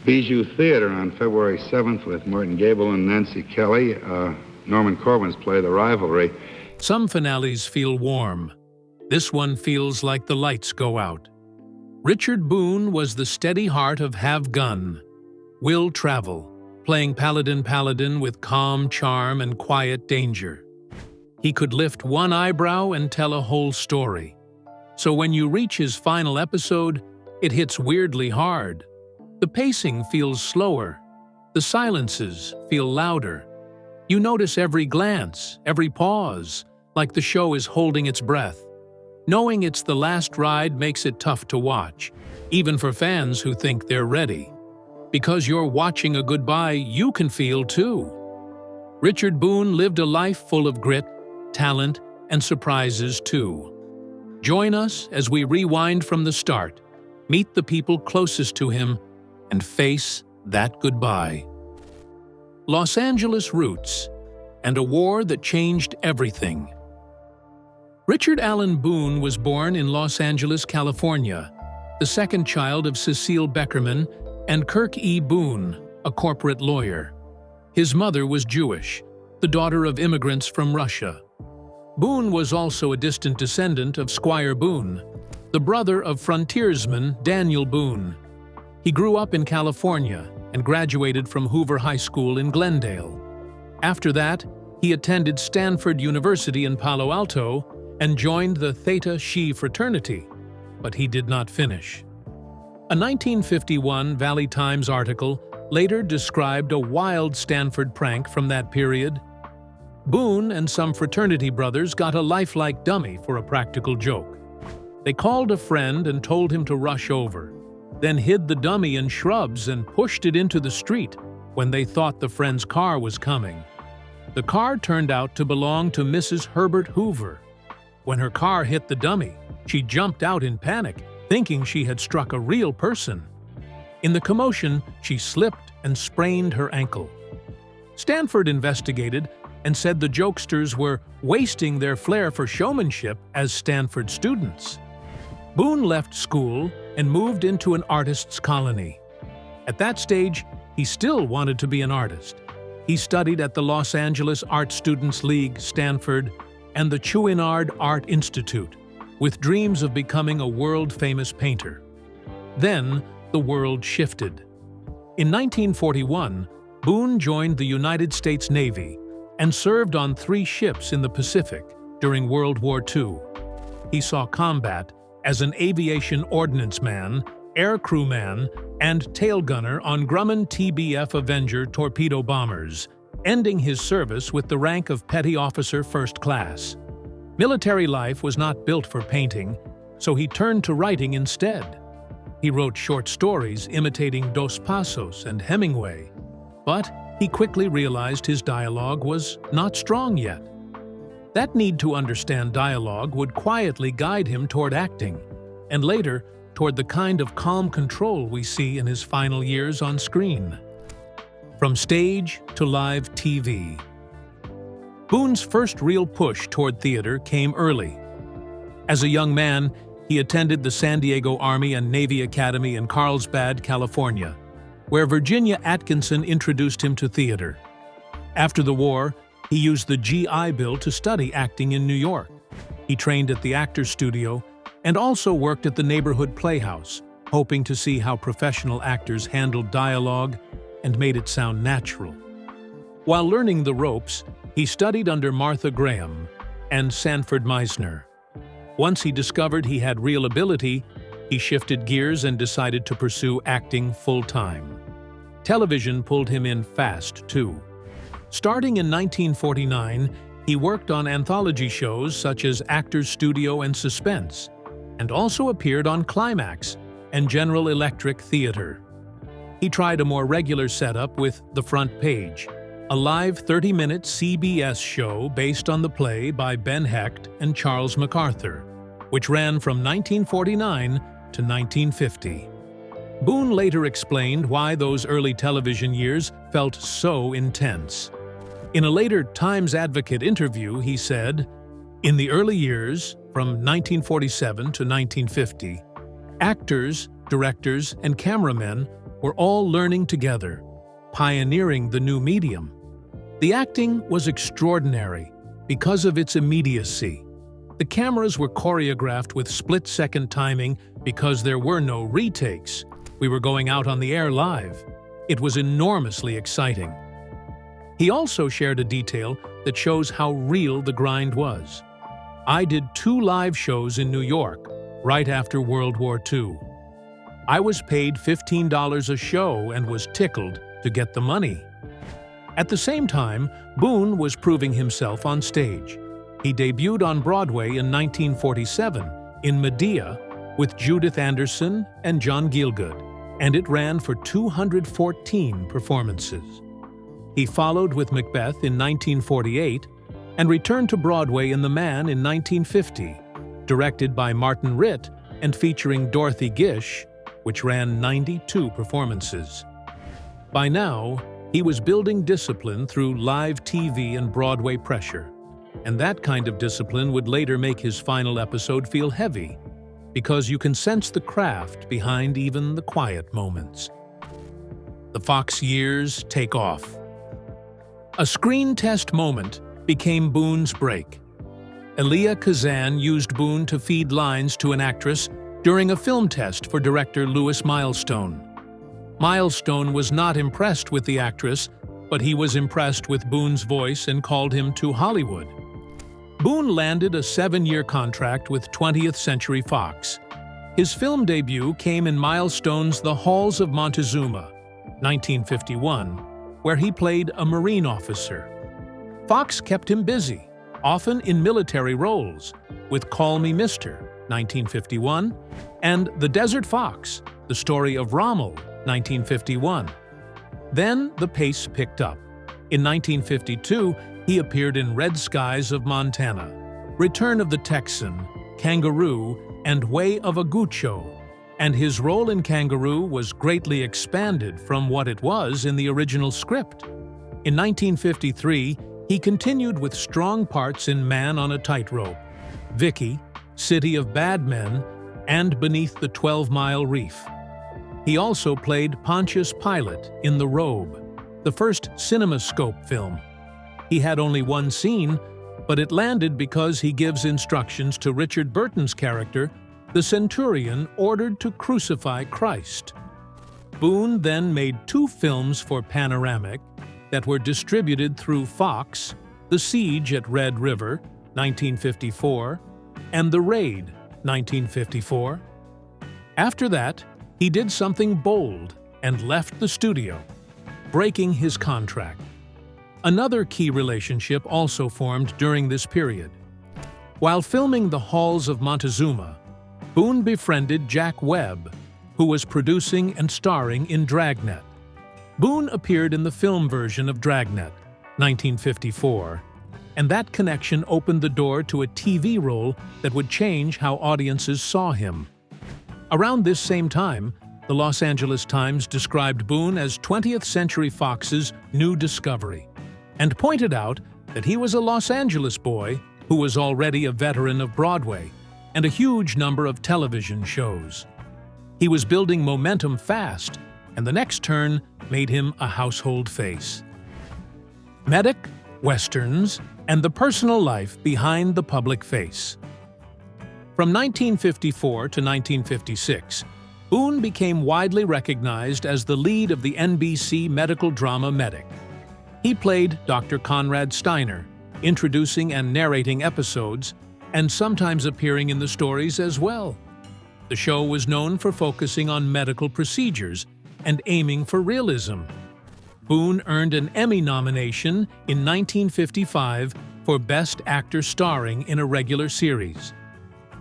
Bijou Theater on February 7th with Martin Gable and Nancy Kelly. Norman Corwin's play, The Rivalry. Some finales feel warm. This one feels like the lights go out. Richard Boone was the steady heart of Have Gun. Will Travel, playing Paladin Paladin with calm charm and quiet danger. He could lift one eyebrow and tell a whole story. So when you reach his final episode, it hits weirdly hard. The pacing feels slower. The silences feel louder. You notice every glance, every pause, like the show is holding its breath. Knowing it's the last ride makes it tough to watch, even for fans who think they're ready. Because you're watching a goodbye you can feel too. Richard Boone lived a life full of grit, talent, and surprises too. Join us as we rewind from the start, meet the people closest to him, and face that goodbye. Los Angeles roots, and a war that changed everything. Richard Allen Boone was born in Los Angeles, California, the second child of Cecile Beckerman and Kirk E. Boone, a corporate lawyer. His mother was Jewish, the daughter of immigrants from Russia. Boone was also a distant descendant of Squire Boone, the brother of frontiersman Daniel Boone. He grew up in California and graduated from Hoover High School in Glendale. After that, he attended Stanford University in Palo Alto and joined the Theta Chi fraternity, but he did not finish. A 1951 Valley Times article later described a wild Stanford prank from that period. Boone and some fraternity brothers got a lifelike dummy for a practical joke. They called a friend and told him to rush over, then hid the dummy in shrubs and pushed it into the street when they thought the friend's car was coming. The car turned out to belong to Mrs. Herbert Hoover. When her car hit the dummy, she jumped out in panic, thinking she had struck a real person. In the commotion, she slipped and sprained her ankle. Stanford investigated and said the jokesters were wasting their flair for showmanship as Stanford students. Boone left school and moved into an artist's colony. At that stage, he still wanted to be an artist. He studied at the Los Angeles Art Students League, Stanford, and the Chouinard Art Institute, with dreams of becoming a world-famous painter. Then, the world shifted. In 1941, Boone joined the United States Navy and served on 3 ships in the Pacific during World War II. He saw combat as an aviation ordnance man, air crewman, and tail gunner on Grumman TBF Avenger torpedo bombers, ending his service with the rank of Petty Officer First Class. Military life was not built for painting, so he turned to writing instead. He wrote short stories imitating Dos Passos and Hemingway, but he quickly realized his dialogue was not strong yet. That need to understand dialogue would quietly guide him toward acting, and later toward the kind of calm control we see in his final years on screen. From stage to live TV. Boone's first real push toward theater came early. As a young man, he attended the San Diego Army and Navy Academy in Carlsbad, California, where Virginia Atkinson introduced him to theater. After the war, he used the GI Bill to study acting in New York. He trained at the Actors Studio and also worked at the neighborhood playhouse, hoping to see how professional actors handled dialogue and made it sound natural. While learning the ropes, he studied under Martha Graham and Sanford Meisner. Once he discovered he had real ability, he shifted gears and decided to pursue acting full-time. Television pulled him in fast, too. Starting in 1949, he worked on anthology shows such as Actors Studio and Suspense, and also appeared on Climax and General Electric Theater. He tried a more regular setup with The Front Page, a live 30-minute CBS show based on the play by Ben Hecht and Charles MacArthur, which ran from 1949 to 1950. Boone later explained why those early television years felt so intense. In a later Times Advocate interview, he said, "In the early years, from 1947 to 1950, actors, directors, and cameramen were all learning together, pioneering the new medium. The acting was extraordinary because of its immediacy. The cameras were choreographed with split-second timing because there were no retakes. We were going out on the air live. It was enormously exciting. He also shared a detail that shows how real the grind was. I did 2 live shows in New York right after World War II. I was paid $15 a show and was tickled to get the money. At the same time, Boone was proving himself on stage. He debuted on Broadway in 1947 in Medea with Judith Anderson and John Gielgud, and it ran for 214 performances. He followed with Macbeth in 1948 and returned to Broadway in The Man in 1950, directed by Martin Ritt and featuring Dorothy Gish, which ran 92 performances. By now, he was building discipline through live TV and Broadway pressure, and that kind of discipline would later make his final episode feel heavy, because you can sense the craft behind even the quiet moments. The Fox years take off. A screen test moment became Boone's break. Elia Kazan used Boone to feed lines to an actress during a film test for director Louis Milestone. Milestone was not impressed with the actress, but he was impressed with Boone's voice and called him to Hollywood. Boone landed a 7-year contract with 20th Century Fox. His film debut came in Milestone's The Halls of Montezuma, 1951, where he played a Marine officer. Fox kept him busy, often in military roles, with Call Me Mister, 1951, and The Desert Fox, The Story of Rommel, 1951. Then the pace picked up. In 1952, he appeared in Red Skies of Montana, Return of the Texan, Kangaroo, and Way of a Gaucho, and his role in Kangaroo was greatly expanded from what it was in the original script. In 1953, he continued with strong parts in Man on a Tightrope, Vicky, City of Bad Men, and Beneath the 12-Mile Reef. He also played Pontius Pilate in The Robe, the first CinemaScope film. He had only one scene, but it landed because he gives instructions to Richard Burton's character, the centurion ordered to crucify Christ. Boone then made 2 films for Panoramic that were distributed through Fox, The Siege at Red River, 1954, and The Raid, 1954. After that, he did something bold and left the studio, breaking his contract. Another key relationship also formed during this period. While filming The Halls of Montezuma, Boone befriended Jack Webb, who was producing and starring in Dragnet. Boone appeared in the film version of Dragnet, 1954, and that connection opened the door to a TV role that would change how audiences saw him. Around this same time, the Los Angeles Times described Boone as 20th Century Fox's new discovery, and pointed out that he was a Los Angeles boy who was already a veteran of Broadway and a huge number of television shows. He was building momentum fast, and the next turn made him a household face. Medic, Westerns, and the personal life behind the public face. From 1954 to 1956, Boone became widely recognized as the lead of the NBC medical drama Medic. He played Dr. Conrad Steiner, introducing and narrating episodes, and sometimes appearing in the stories as well. The show was known for focusing on medical procedures and aiming for realism. Boone earned an Emmy nomination in 1955 for Best Actor Starring in a Regular Series.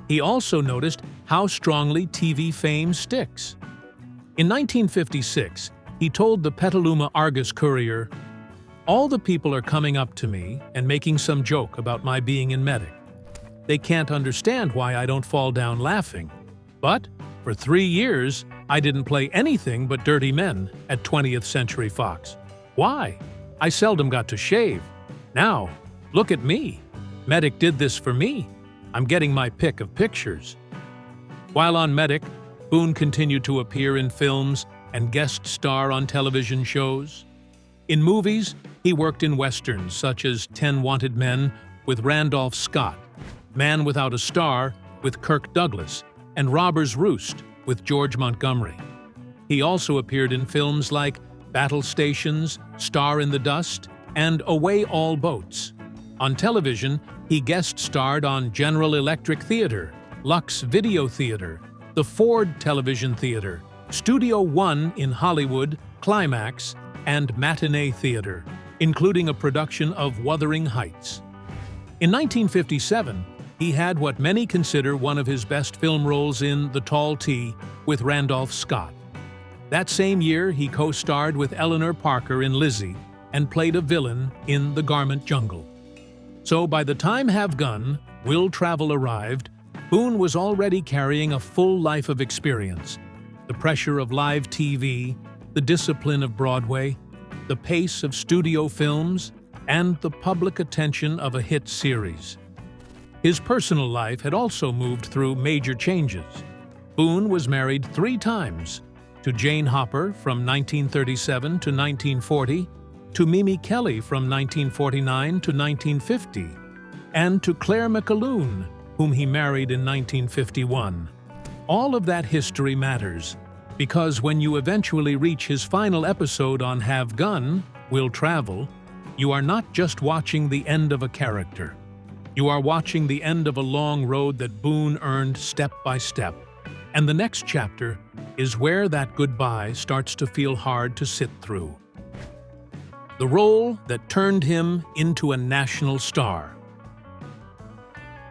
He also noticed how strongly TV fame sticks. In 1956, he told the Petaluma Argus-Courier, "All the people are coming up to me and making some joke about my being in Medic. They can't understand why I don't fall down laughing. But for 3 years, I didn't play anything but dirty men at 20th Century Fox. Why? I seldom got to shave. Now, look at me. Medic did this for me. I'm getting my pick of pictures." While on Medic, Boone continued to appear in films and guest star on television shows. In movies, he worked in westerns such as 10 Wanted Men with Randolph Scott, Man Without a Star with Kirk Douglas, and Robber's Roost with George Montgomery. He also appeared in films like Battle Stations, Star in the Dust, and Away All Boats. On television, he guest starred on General Electric Theater, Lux Video Theater, the Ford Television Theater, Studio One in Hollywood, Climax, and Matinee Theater, including a production of Wuthering Heights. In 1957, he had what many consider one of his best film roles in The Tall T with Randolph Scott. That same year, he co-starred with Eleanor Parker in Lizzie and played a villain in The Garment Jungle. So by the time Have Gun, Will Travel arrived, Boone was already carrying a full life of experience. The pressure of live TV, the discipline of Broadway, the pace of studio films, and the public attention of a hit series. His personal life had also moved through major changes. Boone was married 3 times, to Jane Hopper from 1937 to 1940, to Mimi Kelly from 1949 to 1950, and to Claire McAloon, whom he married in 1951. All of that history matters, because when you eventually reach his final episode on Have Gun, Will Travel, you are not just watching the end of a character. You are watching the end of a long road that Boone earned step by step. And the next chapter is where that goodbye starts to feel hard to sit through. The role that turned him into a national star.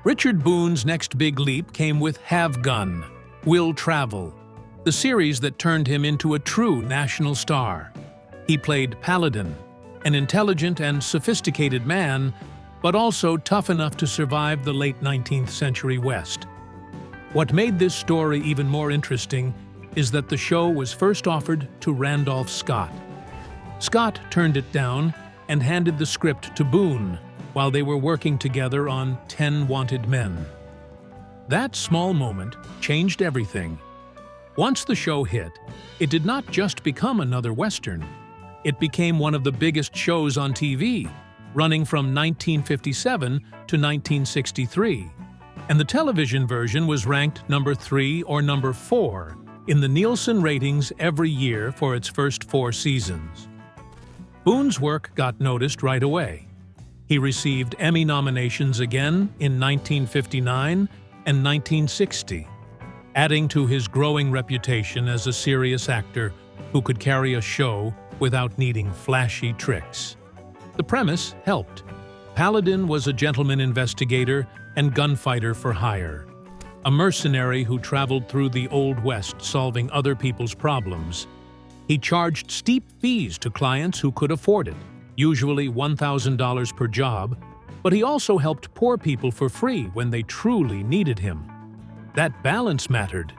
Richard Boone's next big leap came with Have Gun, Will Travel, the series that turned him into a true national star. He played Paladin, an intelligent and sophisticated man, but also tough enough to survive the late 19th century West. What made this story even more interesting is that the show was first offered to Randolph Scott. Scott turned it down and handed the script to Boone while they were working together on 10 Wanted Men. That small moment changed everything. Once the show hit, it did not just become another Western. It became one of the biggest shows on TV, running from 1957 to 1963. And the television version was ranked number 3 or number 4 in the Nielsen ratings every year for its first 4 seasons. Boone's work got noticed right away. He received Emmy nominations again in 1959 and 1960, adding to his growing reputation as a serious actor who could carry a show without needing flashy tricks. The premise helped. Paladin was a gentleman investigator and gunfighter for hire, a mercenary who traveled through the Old West solving other people's problems. He charged steep fees to clients who could afford it, usually $1,000 per job, but he also helped poor people for free when they truly needed him. That balance mattered.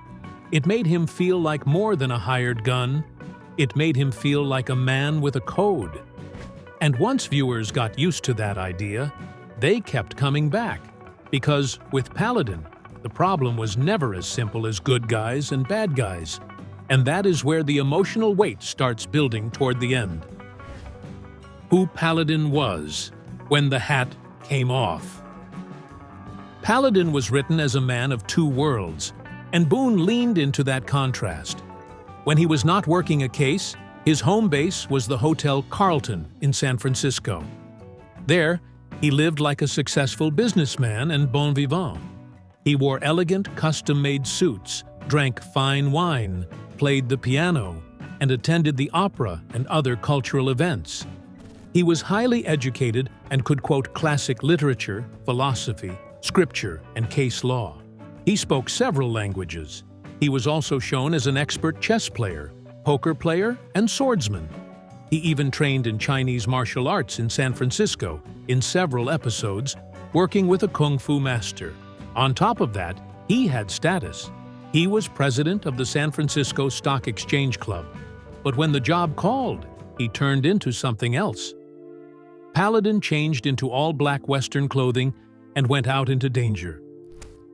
It made him feel like more than a hired gun. It made him feel like a man with a code. And once viewers got used to that idea, they kept coming back. Because with Paladin, the problem was never as simple as good guys and bad guys. And that is where the emotional weight starts building toward the end. Who Paladin was when the hat came off. Paladin was written as a man of 2 worlds, and Boone leaned into that contrast. When he was not working a case, his home base was the Hotel Carlton in San Francisco. There, he lived like a successful businessman and bon vivant. He wore elegant, custom-made suits, drank fine wine, played the piano, and attended the opera and other cultural events. He was highly educated and could quote classic literature, philosophy, scripture, and case law. He spoke several languages. He was also shown as an expert chess player, poker player, and swordsman. He even trained in Chinese martial arts in San Francisco in several episodes, working with a kung fu master. On top of that, he had status. He was president of the San Francisco Stock Exchange Club. But when the job called, he turned into something else. Paladin changed into all-black Western clothing and went out into danger.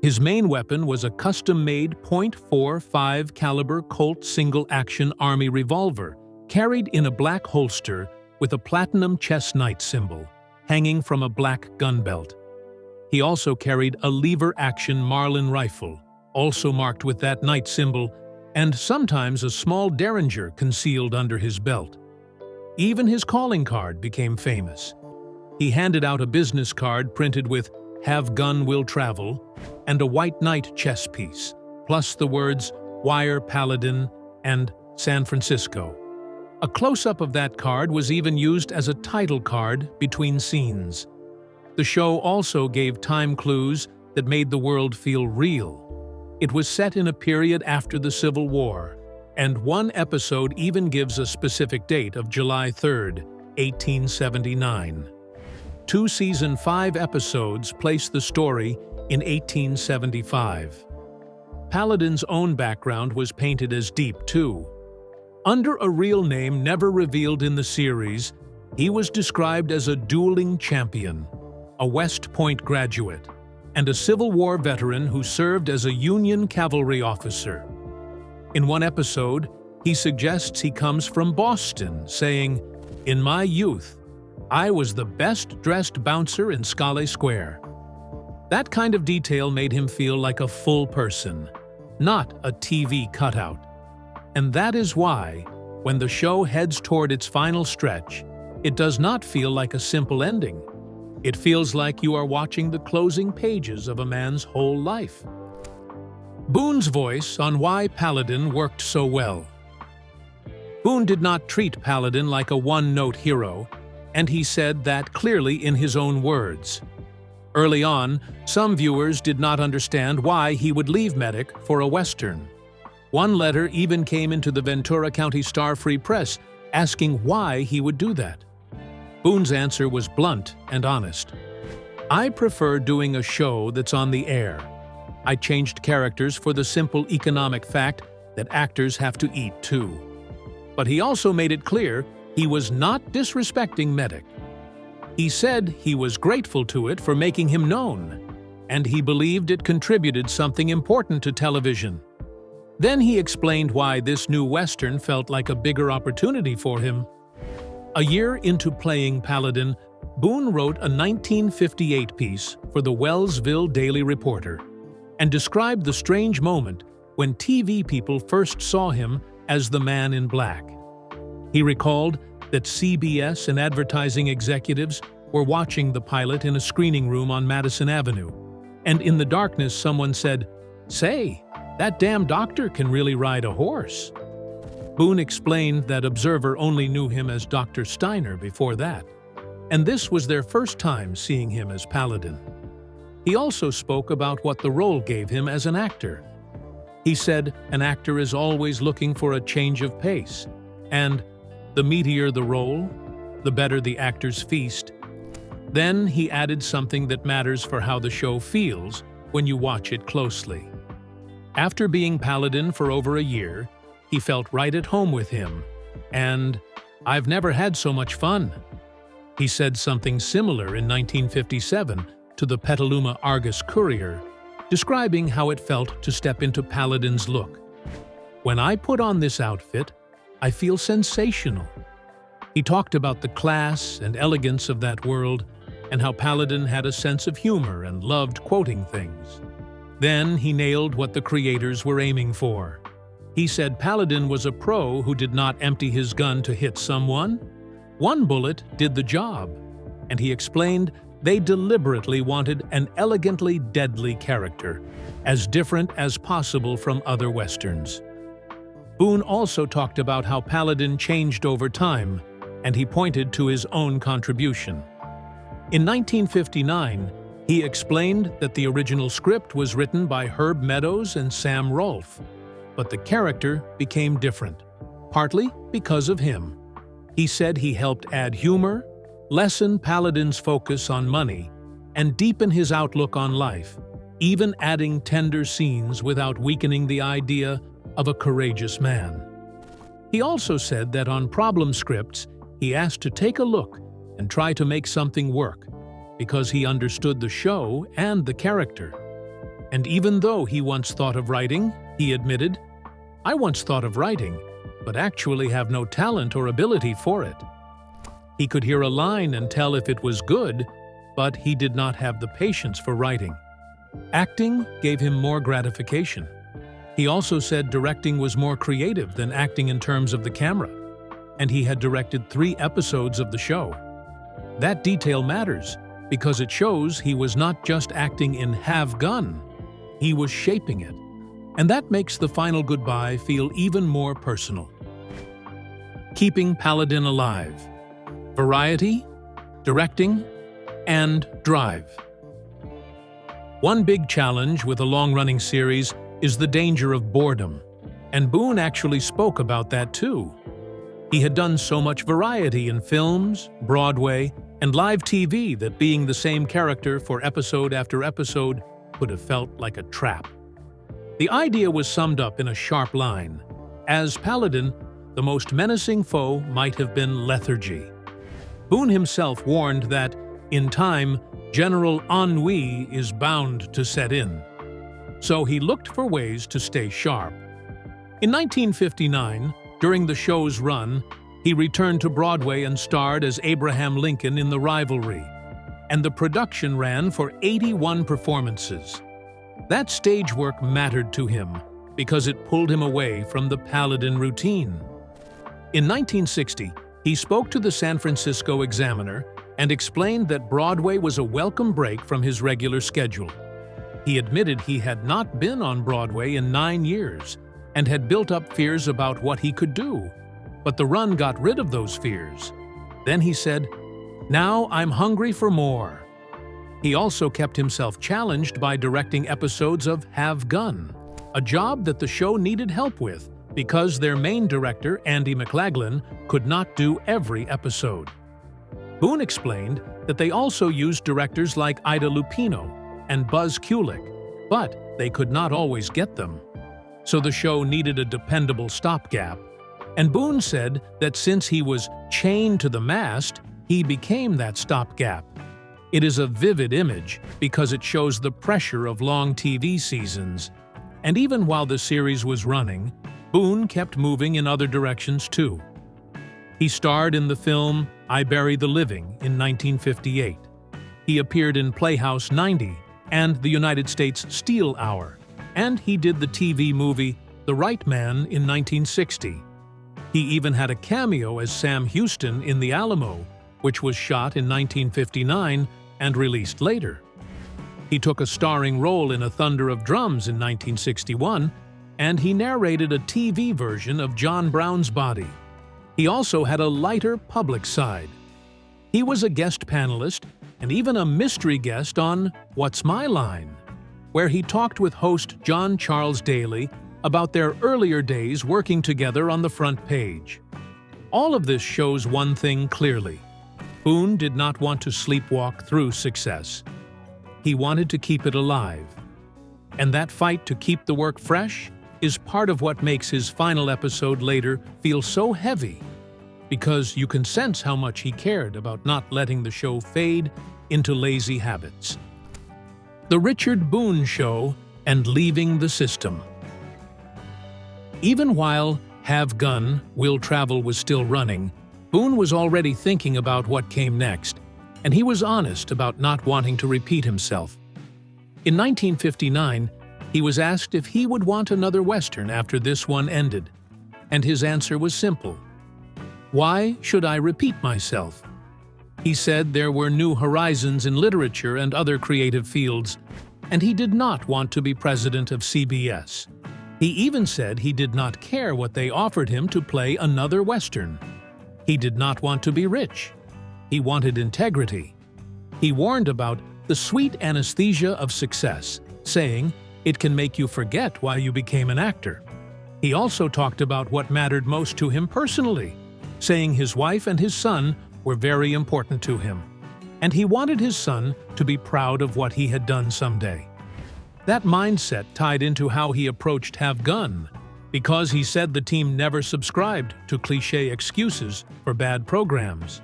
His main weapon was a custom-made .45 caliber Colt single-action Army revolver, carried in a black holster with a platinum chess knight symbol, hanging from a black gun belt. He also carried a lever-action Marlin rifle, also marked with that knight symbol, and sometimes a small derringer concealed under his belt. Even his calling card became famous. He handed out a business card printed with "Have Gun Will Travel" and a white knight chess piece, plus the words "Wire Paladin" and "San Francisco." A close-up of that card was even used as a title card between scenes. The show also gave time clues that made the world feel real. It was set in a period after the Civil War, and one episode even gives a specific date of July 3, 1879. 2 season 5 episodes place the story in 1875. Paladin's own background was painted as deep, too. Under a real name never revealed in the series, he was described as a dueling champion, a West Point graduate, and a Civil War veteran who served as a Union cavalry officer. In one episode, he suggests he comes from Boston, saying, "In my youth, I was the best-dressed bouncer in Scala Square." That kind of detail made him feel like a full person, not a TV cutout. And that is why, when the show heads toward its final stretch, it does not feel like a simple ending. It feels like you are watching the closing pages of a man's whole life. Boone's voice on why Paladin worked so well. Boone did not treat Paladin like a one-note hero, and he said that clearly in his own words. Early on, some viewers did not understand why he would leave Medic for a Western. One letter even came into the Ventura County Star-Free Press asking why he would do that. Boone's answer was blunt and honest. "I prefer doing a show that's on the air. I changed characters for the simple economic fact that actors have to eat too." But he also made it clear he was not disrespecting Medic. He said he was grateful to it for making him known, and he believed it contributed something important to television. Then he explained why this new Western felt like a bigger opportunity for him. A year into playing Paladin, Boone wrote a 1958 piece for the Wellsville Daily Reporter and described the strange moment when TV people first saw him as the Man in Black. He recalled that CBS and advertising executives were watching the pilot in a screening room on Madison Avenue, and in the darkness someone said, "Say, that damn doctor can really ride a horse." Boone explained that Observer only knew him as Dr. Steiner before that, and this was their first time seeing him as Paladin. He also spoke about what the role gave him as an actor. He said an actor is always looking for a change of pace, and the meatier the role, the better the actor's feast. Then he added something that matters for how the show feels when you watch it closely. After being Paladin for over a year, he felt right at home with him, and "I've never had so much fun." He said something similar in 1957 to the Petaluma Argus-Courier, describing how it felt to step into Paladin's look. "When I put on this outfit, I feel sensational." He talked about the class and elegance of that world and how Paladin had a sense of humor and loved quoting things. Then he nailed what the creators were aiming for. He said Paladin was a pro who did not empty his gun to hit someone. One bullet did the job, and he explained they deliberately wanted an elegantly deadly character, as different as possible from other Westerns. Boone also talked about how Paladin changed over time, and he pointed to his own contribution. In 1959, he explained that the original script was written by Herb Meadows and Sam Rolfe, but the character became different, partly because of him. He said he helped add humor, lessen Paladin's focus on money, and deepen his outlook on life, even adding tender scenes without weakening the idea of a courageous man. He also said that on problem scripts, he asked to take a look and try to make something work, because he understood the show and the character. And even though he once thought of writing, he admitted, "I once thought of writing, but actually have no talent or ability for it." He could hear a line and tell if it was good, but he did not have the patience for writing. Acting gave him more gratification. He also said directing was more creative than acting in terms of the camera, and he had directed 3 episodes of the show. That detail matters because it shows he was not just acting in Have Gun, he was shaping it. And that makes the final goodbye feel even more personal. Keeping Paladin alive. Variety, directing, and drive. One big challenge with a long-running series is the danger of boredom, and Boone actually spoke about that too. He had done so much variety in films, Broadway, and live TV that being the same character for episode after episode would have felt like a trap. The idea was summed up in a sharp line. As Paladin, the most menacing foe might have been lethargy. Boone himself warned that, in time, general ennui is bound to set in. So he looked for ways to stay sharp. In 1959, during the show's run, he returned to Broadway and starred as Abraham Lincoln in The Rivalry, and the production ran for 81 performances. That stage work mattered to him because it pulled him away from the Paladin routine. In 1960, he spoke to the San Francisco Examiner and explained that Broadway was a welcome break from his regular schedule. He admitted he had not been on Broadway in 9 years and had built up fears about what he could do, but the run got rid of those fears. Then he said, "Now I'm hungry for more." He also kept himself challenged by directing episodes of Have Gun, a job that the show needed help with because their main director, Andy McLaglen, could not do every episode. Boone explained that they also used directors like Ida Lupino and Buzz Kulik, but they could not always get them. So the show needed a dependable stopgap. And Boone said that since he was chained to the mast, he became that stopgap. It is a vivid image because it shows the pressure of long TV seasons. And even while the series was running, Boone kept moving in other directions too. He starred in the film I Bury the Living in 1958. He appeared in Playhouse 90 and the United States Steel Hour, and he did the TV movie The Right Man in 1960. He even had a cameo as Sam Houston in The Alamo, which was shot in 1959 and released later. He took a starring role in A Thunder of Drums in 1961, and he narrated a TV version of John Brown's Body. He also had a lighter public side. He was a guest panelist and even a mystery guest on What's My Line, where he talked with host John Charles Daly about their earlier days working together on the front page. All of this shows one thing clearly. Boone did not want to sleepwalk through success. He wanted to keep it alive. And that fight to keep the work fresh is part of what makes his final episode later feel so heavy, because you can sense how much he cared about not letting the show fade into lazy habits. The Richard Boone Show and Leaving the System. Even while Have Gun, Will Travel was still running, Boone was already thinking about what came next, and he was honest about not wanting to repeat himself. In 1959, he was asked if he would want another Western after this one ended, and his answer was simple. Why should I repeat myself? He said there were new horizons in literature and other creative fields, and he did not want to be president of CBS. He even said he did not care what they offered him to play another Western. He did not want to be rich. He wanted integrity. He warned about the sweet anesthesia of success, saying, "It can make you forget why you became an actor." He also talked about what mattered most to him personally, saying his wife and his son were very important to him, and he wanted his son to be proud of what he had done someday. That mindset tied into how he approached Have Gun, because he said the team never subscribed to cliché excuses for bad programs.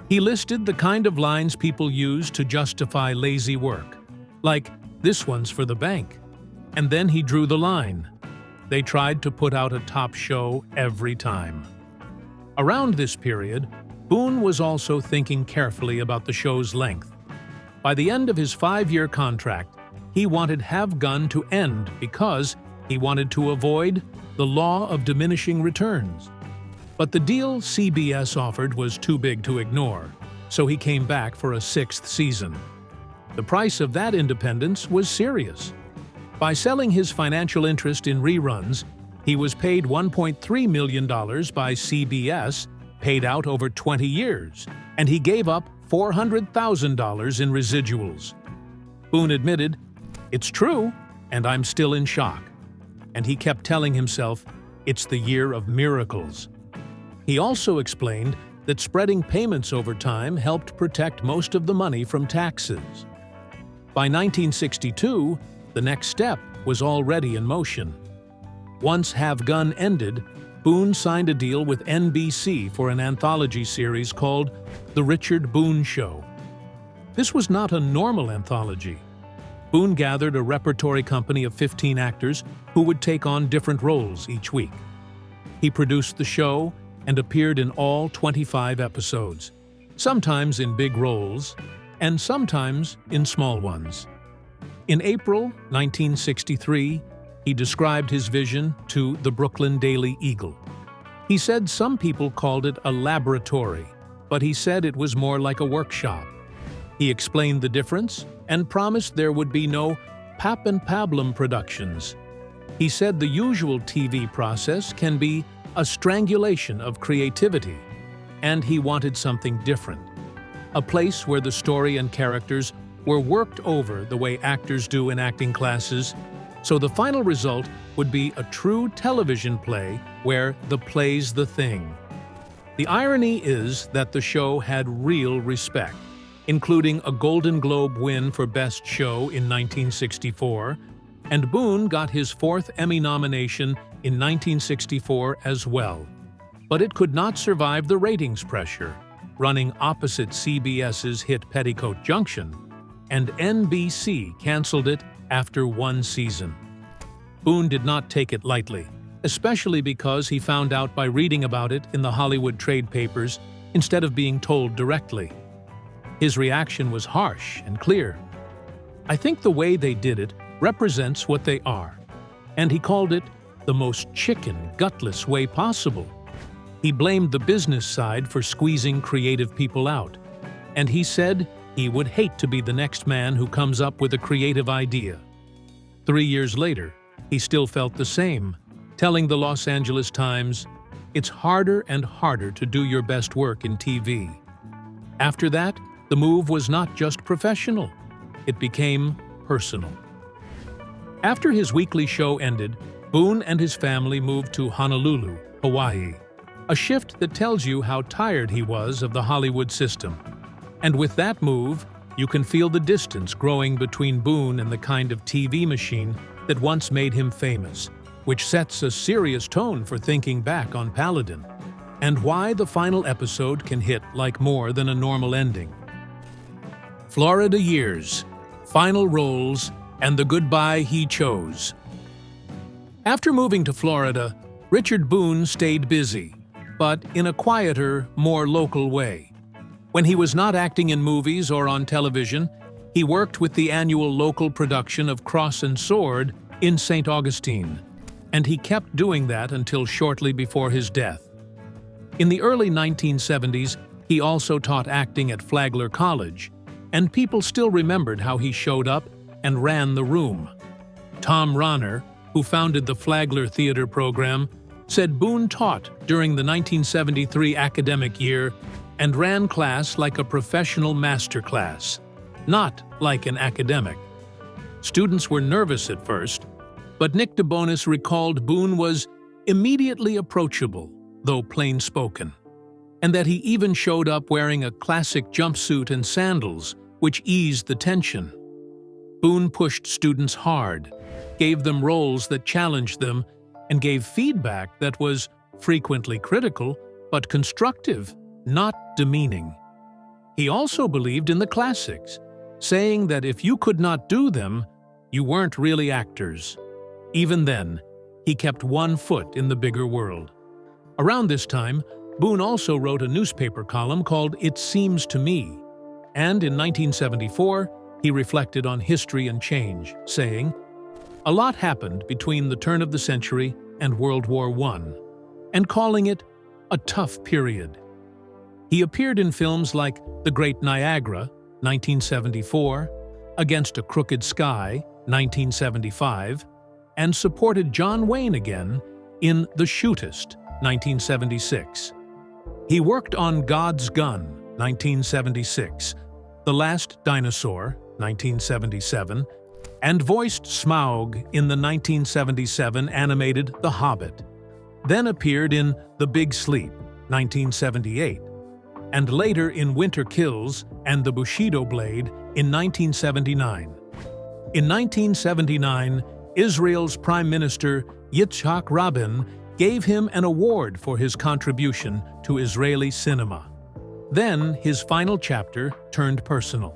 He listed the kind of lines people use to justify lazy work, like, "This one's for the bank," And then he drew the line. They tried to put out a top show every time. Around this period, Boone was also thinking carefully about the show's length. By the end of his 5-year contract, he wanted Have Gun to end because he wanted to avoid the law of diminishing returns. But the deal CBS offered was too big to ignore, so he came back for a 6th season. The price of that independence was serious. By selling his financial interest in reruns, he was paid $1.3 million by CBS, paid out over 20 years, and he gave up $400,000 in residuals. Boone admitted, "It's true, and I'm still in shock." And he kept telling himself, "It's the year of miracles." He also explained that spreading payments over time helped protect most of the money from taxes. By 1962, the next step was already in motion. Once Have Gun ended, Boone signed a deal with NBC for an anthology series called The Richard Boone Show. This was not a normal anthology. Boone gathered a repertory company of 15 actors who would take on different roles each week. He produced the show and appeared in all 25 episodes, sometimes in big roles and sometimes in small ones. In April 1963, he described his vision to the Brooklyn Daily Eagle. He said some people called it a laboratory, but he said it was more like a workshop. He explained the difference and promised there would be no pap and pablum productions. He said the usual TV process can be a strangulation of creativity, and he wanted something different. A place where the story and characters were worked over the way actors do in acting classes, so the final result would be a true television play where the play's the thing. The irony is that the show had real respect, including a Golden Globe win for Best Show in 1964, and Boone got his 4th Emmy nomination in 1964 as well. But it could not survive the ratings pressure, running opposite CBS's hit Petticoat Junction, and NBC canceled it after 1 season. Boone did not take it lightly, especially because he found out by reading about it in the Hollywood trade papers instead of being told directly. His reaction was harsh and clear. "I think the way they did it represents what they are," and he called it the most chicken, gutless way possible. He blamed the business side for squeezing creative people out, and he said he would hate to be the next man who comes up with a creative idea. 3 years later, he still felt the same, telling the Los Angeles Times, "It's harder and harder to do your best work in TV." After that, the move was not just professional, it became personal. After his weekly show ended, Boone and his family moved to Honolulu, Hawaii, a shift that tells you how tired he was of the Hollywood system. And with that move, you can feel the distance growing between Boone and the kind of TV machine that once made him famous, which sets a serious tone for thinking back on Paladin, and why the final episode can hit like more than a normal ending. Florida years, final roles, and the goodbye he chose. After moving to Florida, Richard Boone stayed busy, but in a quieter, more local way. When he was not acting in movies or on television, he worked with the annual local production of Cross and Sword in St. Augustine, and he kept doing that until shortly before his death. In the early 1970s, he also taught acting at Flagler College, and people still remembered how he showed up and ran the room. Tom Ronner, who founded the Flagler Theater program, said Boone taught during the 1973 academic year and ran class like a professional master class, not like an academic. Students were nervous at first, but Nick DeBonis recalled Boone was immediately approachable, though plain-spoken, and that he even showed up wearing a classic jumpsuit and sandals, which eased the tension. Boone pushed students hard, gave them roles that challenged them, and gave feedback that was frequently critical, but constructive, not demeaning. He also believed in the classics, saying that if you could not do them, You weren't really actors. Even then, he kept one foot in the bigger world. Around this time, Boone also wrote a newspaper column called It Seems to Me, and in 1974, he reflected on history and change, saying, "A lot happened between the turn of the century and World War I, and calling it a tough period." He appeared in films like The Great Niagara, 1974, Against a Crooked Sky, 1975, and supported John Wayne again in The Shootist, 1976. He worked on God's Gun, 1976, The Last Dinosaur, 1977, and voiced Smaug in the 1977 animated The Hobbit, then appeared in The Big Sleep, 1978, and later in Winter Kills and The Bushido Blade in 1979. In 1979, Israel's Prime Minister Yitzhak Rabin gave him an award for his contribution to Israeli cinema. Then his final chapter turned personal.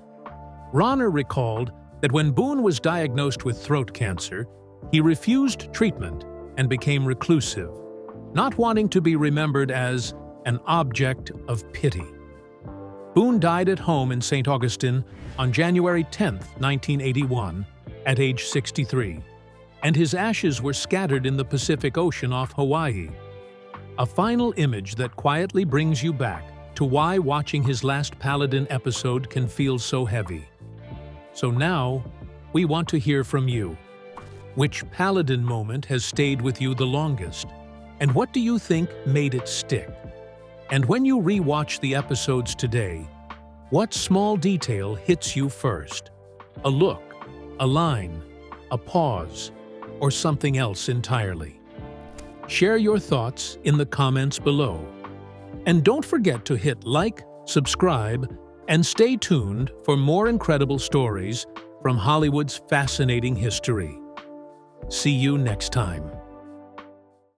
Ronner recalled that when Boone was diagnosed with throat cancer, he refused treatment and became reclusive, not wanting to be remembered as an object of pity. Boone died at home in St. Augustine on January 10, 1981, at age 63, and his ashes were scattered in the Pacific Ocean off Hawaii. A final image that quietly brings you back to why watching his last Paladin episode can feel so heavy. So now, we want to hear from you. Which Paladin moment has stayed with you the longest? And what do you think made it stick? And when you re-watch the episodes today, what small detail hits you first? A look, a line, a pause, or something else entirely? Share your thoughts in the comments below. And don't forget to hit like, subscribe, and stay tuned for more incredible stories from Hollywood's fascinating history. See you next time.